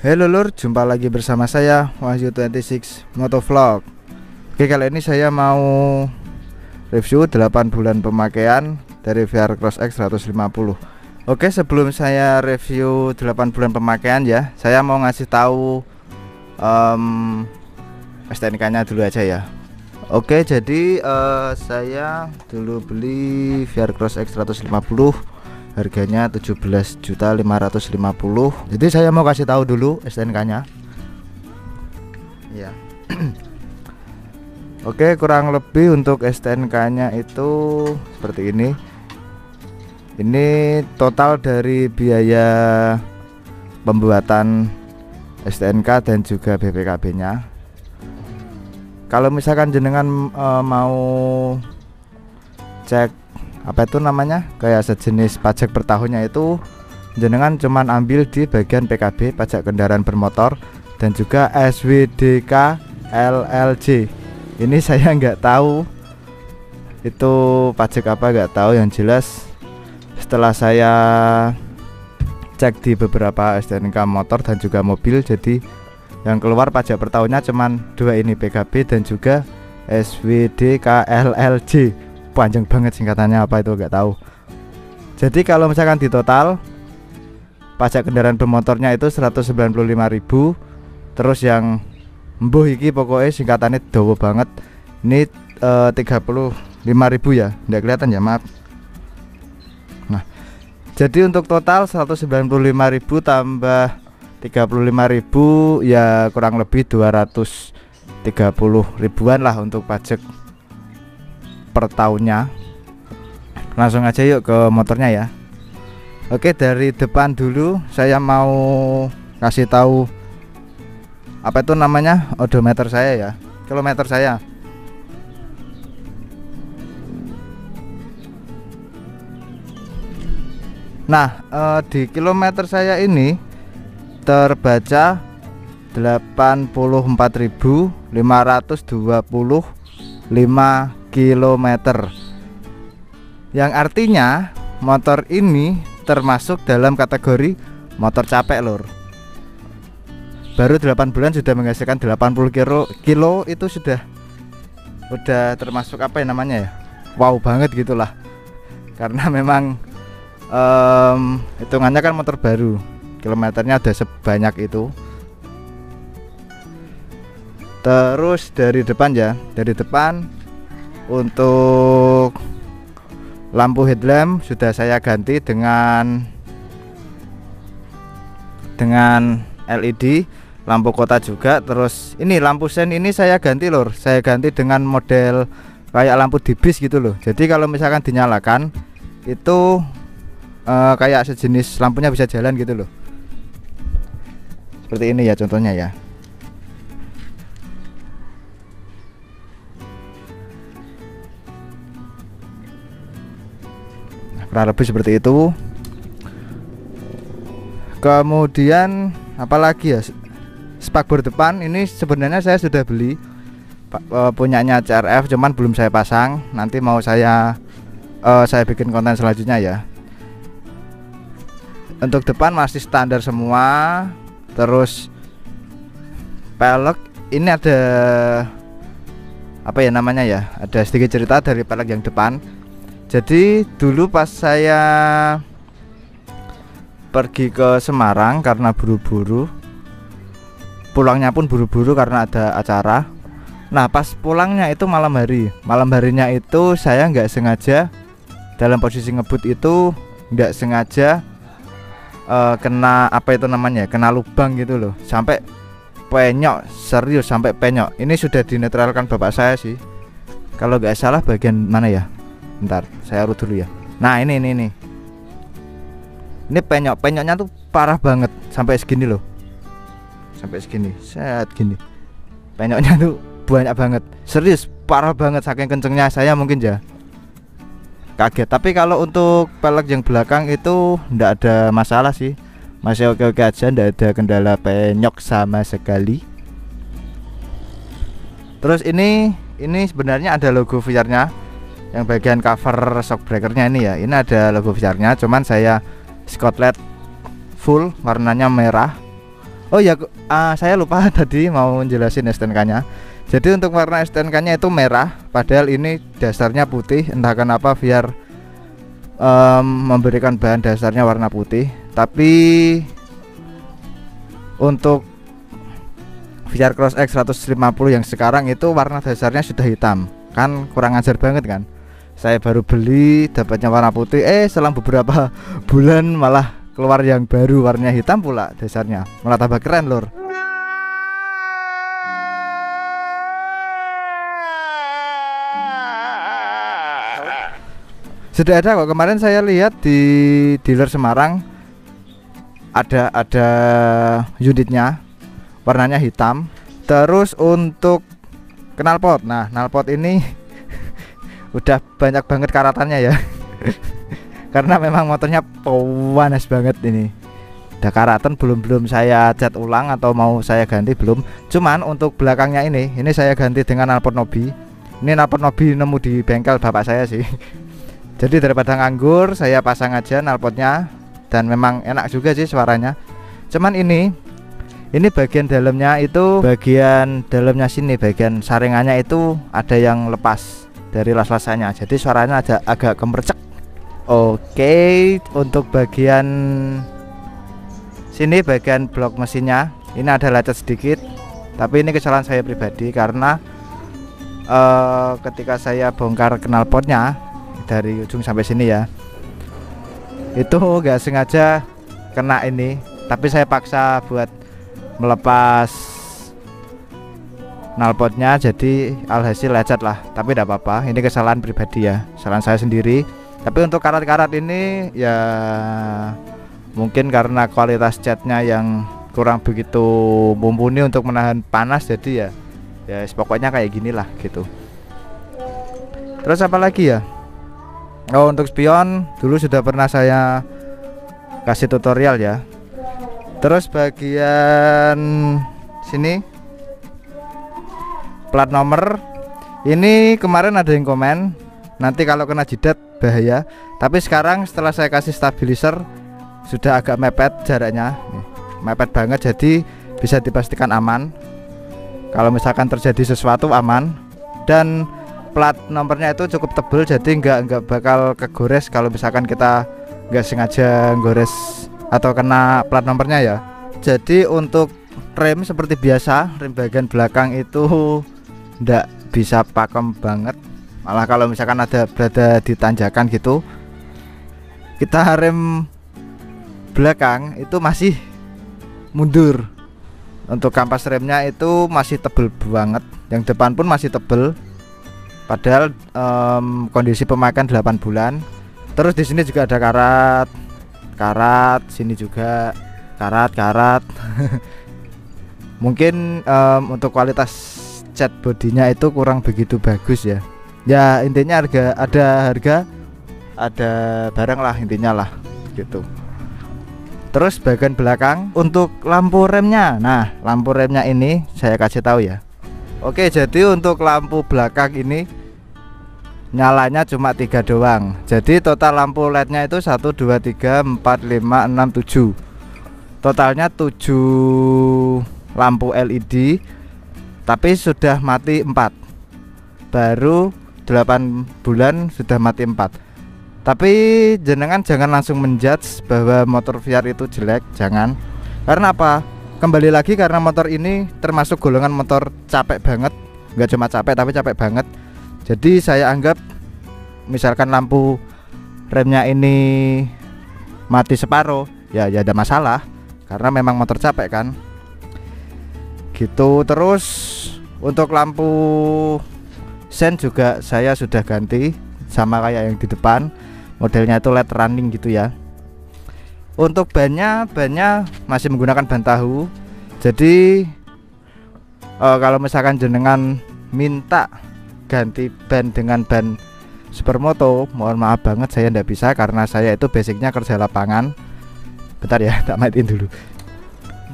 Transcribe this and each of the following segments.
Halo lur, jumpa lagi bersama saya Wahyu26 Motovlog. Oke, kali ini saya mau review 8 bulan pemakaian dari VR Cross X 150. Oke, sebelum saya review 8 bulan pemakaian ya, saya mau ngasih tahu STNK-nya dulu aja ya. Oke, jadi saya dulu beli VR Cross X 150, harganya 17.550.000. Jadi saya mau kasih tahu dulu STNK-nya. Ya. Oke, kurang lebih untuk STNK-nya itu seperti ini. Ini total dari biaya pembuatan STNK dan juga BPKB-nya. Kalau misalkan jenengan mau cek apa itu namanya, kayak sejenis pajak per tahunnya, itu jenengan cuman ambil di bagian PKB, pajak kendaraan bermotor, dan juga SWDK LLJ. Ini saya nggak tahu itu pajak apa, nggak tahu. Yang jelas setelah saya cek di beberapa STNK motor dan juga mobil, jadi yang keluar pajak per tahunnya cuman dua ini, PKB dan juga SWDK LLJ. Panjang banget singkatannya, apa itu nggak tahu. Jadi kalau misalkan di total pajak kendaraan bermotornya itu 195.000. Terus yang mbuh iki pokoknya singkatannya dawa banget. Ini 35.000 ya, nggak kelihatan ya, maaf. Nah, jadi untuk total 195.000 tambah 35.000 ya kurang lebih 230.000-an lah untuk pajak per tahunnya. Langsung aja yuk ke motornya ya. Oke, dari depan dulu saya mau kasih tahu apa itu namanya, odometer saya ya, kilometer saya. Nah, di kilometer saya ini terbaca 84.525 kilometer, yang artinya motor ini termasuk dalam kategori motor capek lur. Baru 8 bulan sudah menghasilkan 80 kilo, itu sudah termasuk apa ya namanya ya, wow banget gitulah. Karena memang hitungannya kan motor baru, kilometernya ada sebanyak itu. Terus dari depan ya, dari depan untuk lampu headlamp sudah saya ganti dengan LED, lampu kota juga. Terus ini lampu sen ini saya ganti lur, saya ganti dengan model kayak lampu di bis gitu loh. Jadi kalau misalkan dinyalakan itu kayak sejenis lampunya bisa jalan gitu loh. Seperti ini ya contohnya ya. Kurang lebih seperti itu. Kemudian apalagi ya, spakbor depan ini sebenarnya saya sudah beli, punyanya CRF, cuman belum saya pasang. Nanti mau saya bikin konten selanjutnya ya. Untuk depan masih standar semua. Terus pelek ini ada apa ya namanya ya, ada sedikit cerita dari pelek yang depan. Jadi dulu pas saya pergi ke Semarang karena buru-buru, pulangnya pun buru-buru karena ada acara. Nah, pas pulangnya itu malam hari. Malam harinya itu saya nggak sengaja, dalam posisi ngebut itu nggak sengaja kena apa itu namanya, kena lubang gitu loh, sampai penyok, serius sampai penyok. Ini sudah dinetralkan bapak saya sih, kalau nggak salah bagian mana ya. Bentar, saya urut dulu ya. Nah, ini penyoknya tuh parah banget, sampai segini loh, sampai segini, set gini. Penyoknya tuh banyak banget, serius parah banget, saking kencengnya saya mungkin ya kaget. Tapi kalau untuk pelek yang belakang itu ndak ada masalah sih, masih oke-oke aja, ndak ada kendala penyok sama sekali. Terus ini sebenarnya ada logo VR-nya. Yang bagian cover shock breakernya ini ya, ini ada logo VR-nya, cuman saya Scotland full warnanya merah. Oh ya, saya lupa tadi mau jelasin STNK-nya. Jadi untuk warna STNK-nya itu merah, padahal ini dasarnya putih. Entah kenapa biar memberikan bahan dasarnya warna putih. Tapi untuk VR Cross X 150 yang sekarang itu warna dasarnya sudah hitam. Kan kurang ajar banget kan. Saya baru beli dapatnya warna putih, selang beberapa bulan malah keluar yang baru warnanya hitam pula dasarnya. Malah tambah keren lur. Sudah ada kok, kemarin saya lihat di dealer Semarang ada unitnya warnanya hitam. Terus untuk knalpot, nah knalpot ini udah banyak banget karatannya ya. Karena memang motornya panas banget ini. Udah karatan, belum saya cat ulang atau mau saya ganti belum. Cuman untuk belakangnya ini saya ganti dengan knalpot Nobi. Ini knalpot Nobi nemu di bengkel bapak saya sih. Jadi daripada nganggur, saya pasang aja knalpotnya. Dan memang enak juga sih suaranya. Cuman ini bagian dalamnya itu, bagian dalamnya sini, bagian saringannya itu ada yang lepas dari las-lasannya. Jadi suaranya agak gemercek. Oke, untuk bagian sini, bagian blok mesinnya, ini ada lecet sedikit. Tapi ini kesalahan saya pribadi karena ketika saya bongkar knalpotnya dari ujung sampai sini ya, itu nggak sengaja kena ini. Tapi saya paksa buat melepas knalpotnya, jadi alhasil lecet lah. Tapi tidak apa-apa, ini kesalahan pribadi ya, kesalahan saya sendiri. Tapi untuk karat-karat ini ya mungkin karena kualitas catnya yang kurang begitu mumpuni untuk menahan panas, jadi ya pokoknya kayak gini lah gitu. Terus apa lagi ya? Oh, untuk spion dulu sudah pernah saya kasih tutorial ya. Terus bagian sini plat nomor ini kemarin ada yang komen nanti kalau kena jidat bahaya. Tapi sekarang setelah saya kasih stabilizer sudah agak mepet jaraknya, mepet banget, jadi bisa dipastikan aman. Kalau misalkan terjadi sesuatu aman. Dan plat nomornya itu cukup tebal, jadi nggak bakal kegores kalau misalkan kita nggak sengaja gores atau kena plat nomornya ya. Jadi untuk rem seperti biasa, rem bagian belakang itu nggak bisa pakem banget. Malah kalau misalkan berada di tanjakan gitu, kita rem belakang itu masih mundur. Untuk kampas remnya itu masih tebel banget, yang depan pun masih tebel. Padahal kondisi pemakaian 8 bulan. Terus di sini juga ada karat, sini juga karat. Mungkin untuk kualitas cat bodinya itu kurang begitu bagus ya. Ya intinya ada barang lah intinya lah gitu. Terus bagian belakang untuk lampu remnya. Nah, lampu remnya ini saya kasih tahu ya. Oke, jadi untuk lampu belakang ini nyalanya cuma 3 doang. Jadi total lampu LED-nya itu 1 2 3 4 5 6 7. Totalnya 7 lampu LED, tapi sudah mati 4. Baru 8 bulan sudah mati 4. Tapi jenengan jangan langsung menjudge bahwa motor VR itu jelek, jangan. Karena apa? Kembali lagi karena motor ini termasuk golongan motor capek banget. Nggak cuma capek tapi capek banget. Jadi saya anggap misalkan lampu remnya ini mati separuh, ya ada masalah karena memang motor capek kan. Gitu. Terus untuk lampu sen juga saya sudah ganti sama kayak yang di depan. Modelnya itu LED running gitu ya. Untuk bannya masih menggunakan ban tahu. Jadi kalau misalkan jenengan minta ganti ban dengan ban Supermoto, mohon maaf banget saya ndak bisa karena saya itu basicnya kerja lapangan. Bentar ya, tak matiin dulu.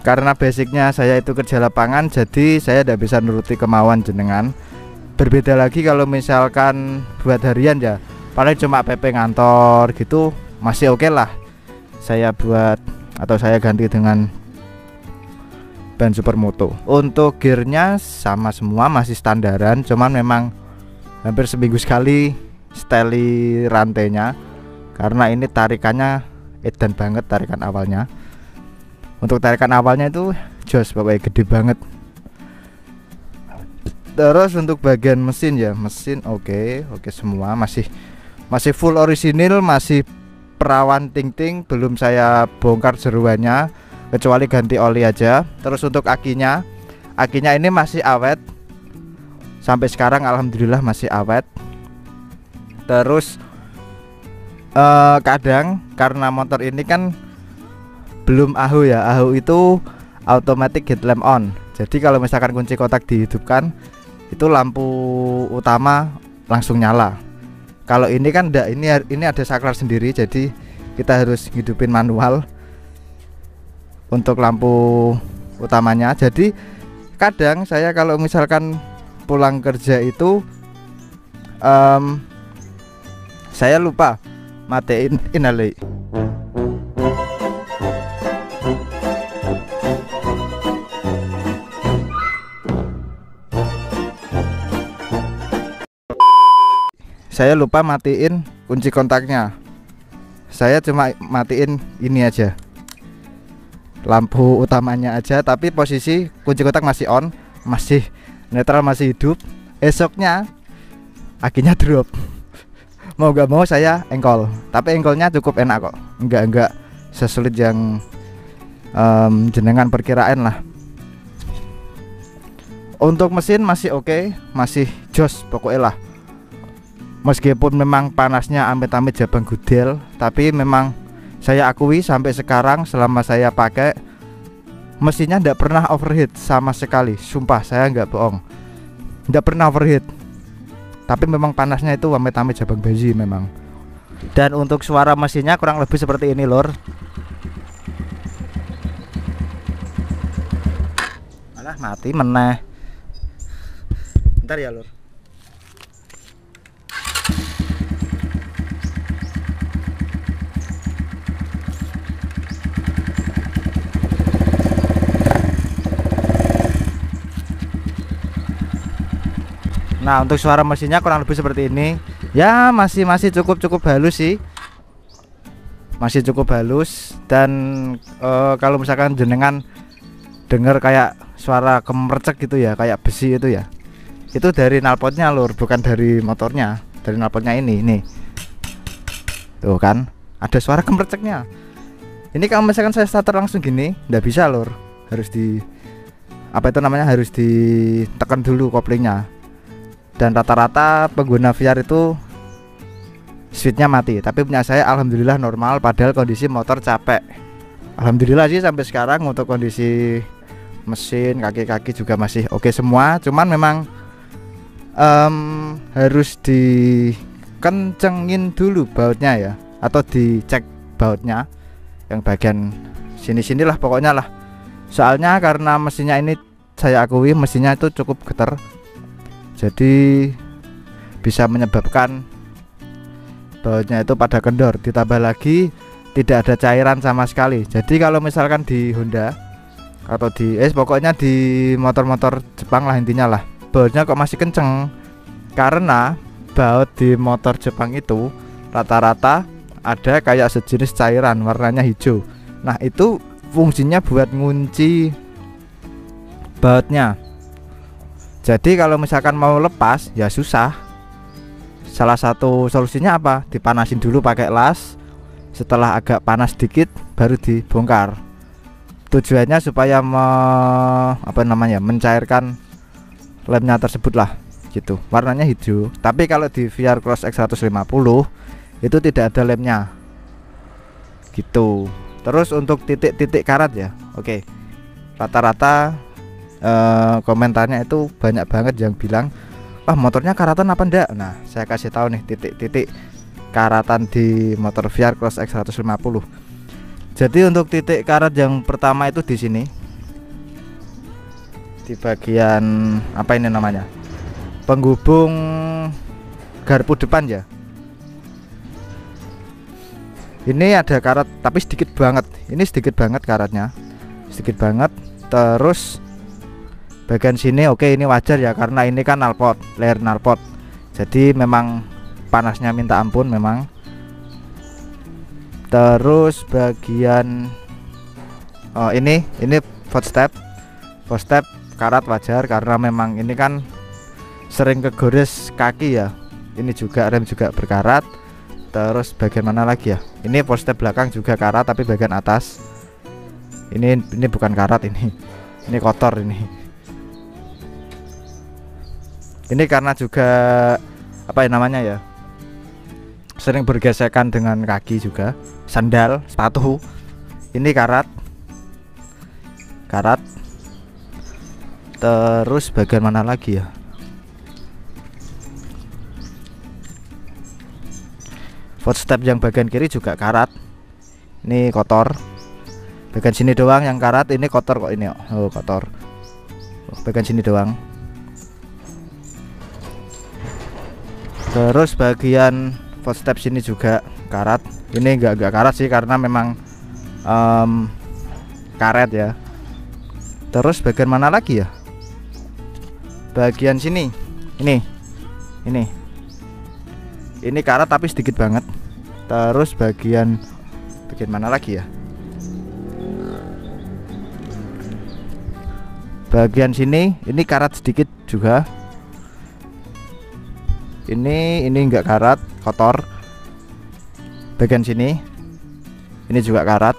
Karena basicnya saya itu kerja lapangan, jadi saya ndak bisa nuruti kemauan jenengan. Berbeda lagi kalau misalkan buat harian ya, paling cuma PP ngantor gitu masih oke lah. Saya buat atau saya ganti dengan ban Supermoto. Untuk gearnya sama semua, masih standaran, cuman memang hampir seminggu sekali steli rantainya, karena ini tarikannya edan banget tarikan awalnya. Untuk tarikan awalnya itu jos, pokoknya gede banget. Terus untuk bagian mesin ya, mesin oke semua, masih full orisinil, masih perawan ting-ting, belum saya bongkar jeruannya kecuali ganti oli aja. Terus untuk akinya ini masih awet sampai sekarang, alhamdulillah masih awet. Terus kadang karena motor ini kan belum AHU ya, AHU itu automatic headlamp on. Jadi kalau misalkan kunci kotak dihidupkan, itu lampu utama langsung nyala. Kalau ini kan enggak, ini ada saklar sendiri, jadi kita harus hidupin manual untuk lampu utamanya. Jadi kadang saya kalau misalkan pulang kerja itu saya lupa matiin inali. Saya lupa matiin kunci kontaknya. Saya cuma matiin ini aja, lampu utamanya aja, tapi posisi kunci kontak masih on, masih netral, masih hidup. Esoknya akinya drop. Mau gak mau saya engkol, tapi engkolnya cukup enak kok, enggak sesulit yang jenengan perkiraan lah. Untuk mesin masih oke, masih jos pokoknya lah. Meskipun memang panasnya amit-amit jabang gudel, tapi memang saya akui sampai sekarang selama saya pakai mesinnya tidak pernah overheat sama sekali. Sumpah saya nggak bohong, tidak pernah overheat. Tapi memang panasnya itu amit-amit jabang bayi memang. Dan untuk suara mesinnya kurang lebih seperti ini lor. Alah mati meneh. Bentar ya lor. Nah untuk suara mesinnya kurang lebih seperti ini. Ya masih cukup halus sih, masih cukup halus. Dan kalau misalkan jenengan dengar kayak suara kemercek gitu ya, kayak besi itu ya, itu dari knalpotnya lur, bukan dari motornya. Dari knalpotnya ini tuh kan ada suara kemerceknya. Ini kalau misalkan saya starter langsung gini nggak bisa lur, harus di harus ditekan dulu koplingnya. Dan rata-rata pengguna VR itu switchnya mati, tapi punya saya alhamdulillah normal, padahal kondisi motor capek. Alhamdulillah sih sampai sekarang untuk kondisi mesin, kaki-kaki juga masih oke semua. Cuman memang harus dikencengin dulu bautnya ya, atau dicek bautnya yang bagian sini-sinilah pokoknya lah. Soalnya karena mesinnya ini saya akui mesinnya itu cukup getar, jadi bisa menyebabkan bautnya itu pada kendor. Ditambah lagi tidak ada cairan sama sekali. Jadi kalau misalkan di Honda atau di pokoknya di motor-motor Jepang lah intinya lah, bautnya kok masih kenceng, karena baut di motor Jepang itu rata-rata ada kayak sejenis cairan warnanya hijau. Nah itu fungsinya buat ngunci bautnya. Jadi kalau misalkan mau lepas ya susah. Salah satu solusinya apa? Dipanasin dulu pakai las. Setelah agak panas dikit baru dibongkar. Tujuannya supaya mencairkan lemnya tersebut lah gitu. Warnanya hijau. Tapi kalau di VR Cross X150 itu tidak ada lemnya gitu. Terus untuk titik-titik karat ya, oke. Rata-rata komentarnya itu banyak banget yang bilang, wah motornya karatan apa enggak. Nah saya kasih tahu nih titik-titik karatan di motor VR Cross X150. Jadi untuk titik karat yang pertama itu di sini, di bagian penghubung garpu depan ya. Ini ada karat tapi sedikit banget. Ini sedikit banget karatnya, sedikit banget. Terus bagian sini oke, ini wajar ya karena ini kan knalpot, layer knalpot. Jadi memang panasnya minta ampun memang. Terus bagian ini footstep karat wajar karena memang ini kan sering kegores kaki ya. Ini juga rem juga berkarat. Terus bagian mana lagi ya? Ini footstep belakang juga karat tapi bagian atas. Ini bukan karat ini kotor ini. Ini karena juga apa ya namanya ya? Sering bergesekan dengan kaki juga, sandal, sepatu. Ini karat. Terus bagian mana lagi ya? Footstep yang bagian kiri juga karat. Ini kotor. Bagian sini doang yang karat, ini kotor kok ini. Oh, kotor. Bagian sini doang. Terus bagian footstep sini juga karat. Ini enggak karat sih karena memang karet ya. Terus bagian mana lagi ya? Bagian sini. Ini karat tapi sedikit banget. Terus bagian mana lagi ya? Bagian sini ini karat sedikit juga. Ini enggak karat, kotor. Bagian sini ini juga karat.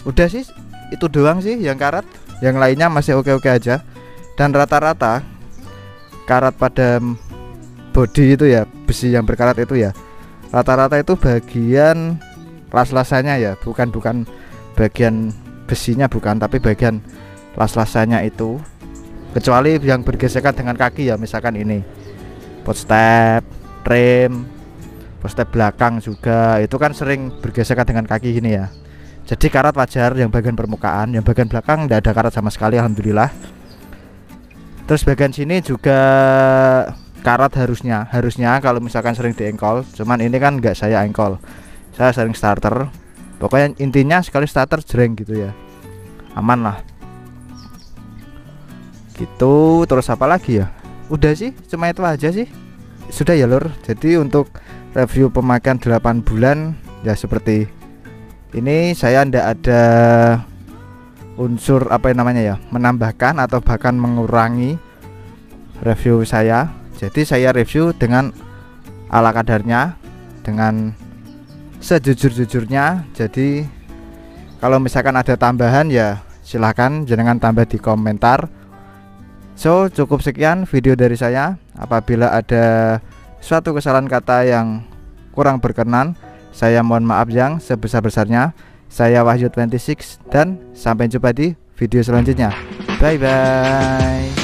Udah sih, itu doang sih yang karat. Yang lainnya masih oke-oke aja. Dan rata-rata karat pada bodi itu ya, besi yang berkarat itu ya, rata-rata itu bagian las-lasannya ya, bukan bagian besinya, bukan, tapi bagian las-lasannya itu. Kecuali yang bergesekan dengan kaki ya, misalkan ini footstep, rem, footstep belakang juga, itu kan sering bergesekan dengan kaki gini ya. Jadi karat wajar yang bagian permukaan, yang bagian belakang tidak ada karat sama sekali, alhamdulillah. Terus bagian sini juga karat harusnya kalau misalkan sering diengkol, cuman ini kan nggak saya engkol, saya sering starter. Pokoknya intinya sekali starter jreng gitu ya, aman lah gitu. Terus apa lagi ya? Udah sih, cuma itu aja sih, sudah ya lur. Jadi untuk review pemakaian 8 bulan ya seperti ini. Saya ndak ada unsur apa namanya ya, menambahkan atau bahkan mengurangi review saya. Jadi saya review dengan ala kadarnya, dengan sejujur-jujurnya. Jadi kalau misalkan ada tambahan ya silahkan jangan tambah di komentar. So cukup sekian video dari saya. Apabila ada suatu kesalahan kata yang kurang berkenan, saya mohon maaf yang sebesar-besarnya. Saya Wahyu 26 dan sampai jumpa di video selanjutnya. Bye bye.